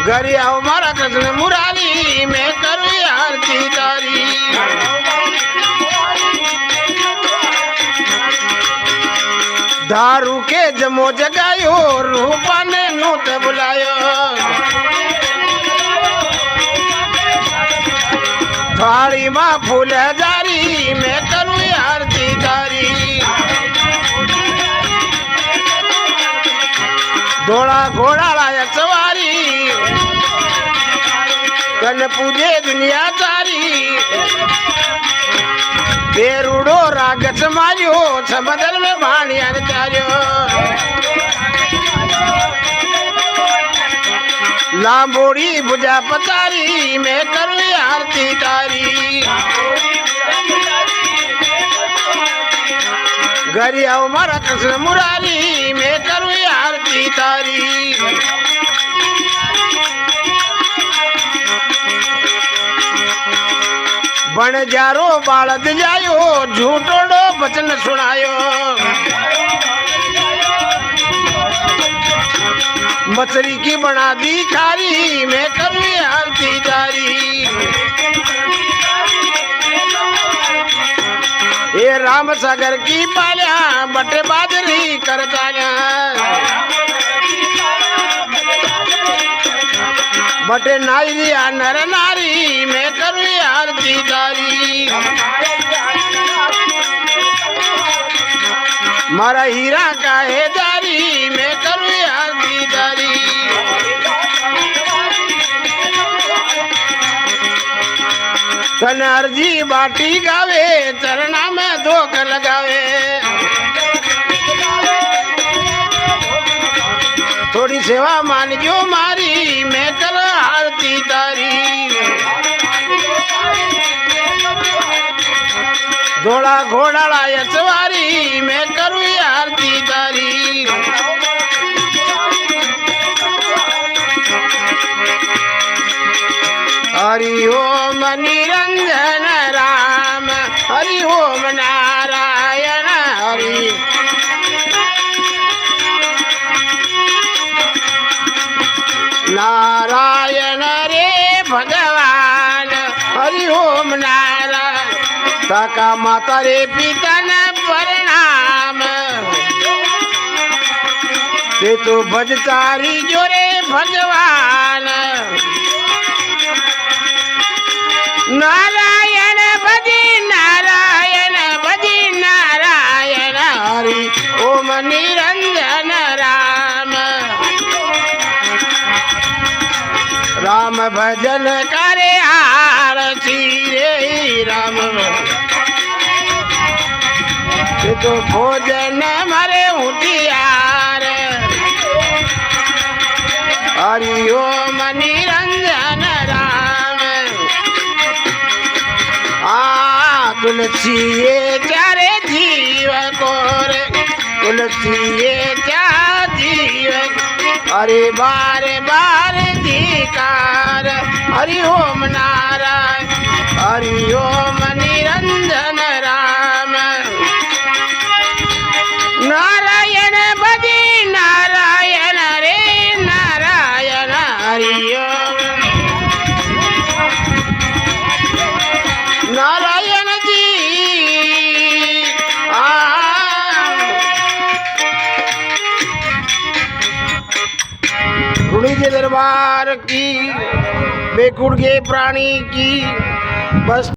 घरी आओ मारा कृष्ण मुरारी मैं करूँ आरती तारी। दारू के जमो जगायो रूपा ने नूत बुलायो। थाली माँ फूल जारी मैं करूँ आरती तारी। धोला घोड़ा लाया सवारी कन पूजे दुनिया तारी। बेरुड़ो राग समारियो समदल में भाणिया चारियो। लांबोड़ी बुझा पतारी मैं करूँ आरती तारी। घरी आओ मारा कृष्ण मुरारी मैं करूँ आरती तारी। बन जारो बालद जायो झूठोड़ो बचन सुनायो। मछली की बना दी खारी मैं करूँ आरती तारी। ये राम सागर की पालिया बटे बाजरी करताया। बटे नाइरिया नर नारी मैं करूँ आरती तारी। मारा हीरा का है दारी मैं करूँ आरती तारी। तन अर्जी बाटी गावे चरना में धोख लगावे। थोड़ी सेवा मान जो मारी मैं कर आरती तारी। घोड़ा घोड़ा लाया सवारी मैं करूँ आरती तारी। हरि ओम निरंजन राम हरि ओम नारायण हरि। नारायण रे भगवान हरि ओम नारायण। काका माता रे पिता ने प्रणाम। ते तो भजतारी जो रे भगवान। नारायण भजी नारायण हरि ओम निरंजन राम। राम भजन करे आरती रे राम। तो भोजन मरे उठियार हरि ओम निरंजन राम। तुलसी ये चारे जीव को रे तुलसी ये क्या जीव। अरे बारे बारे धिकार हरि ओम नारायण हरि ओम निरंजन राम। नारायण भजी नारायण रे नारायण हरि ओम नारायण जी। रुड़ी के दरबार की बेकुड़ के प्राणी की बस।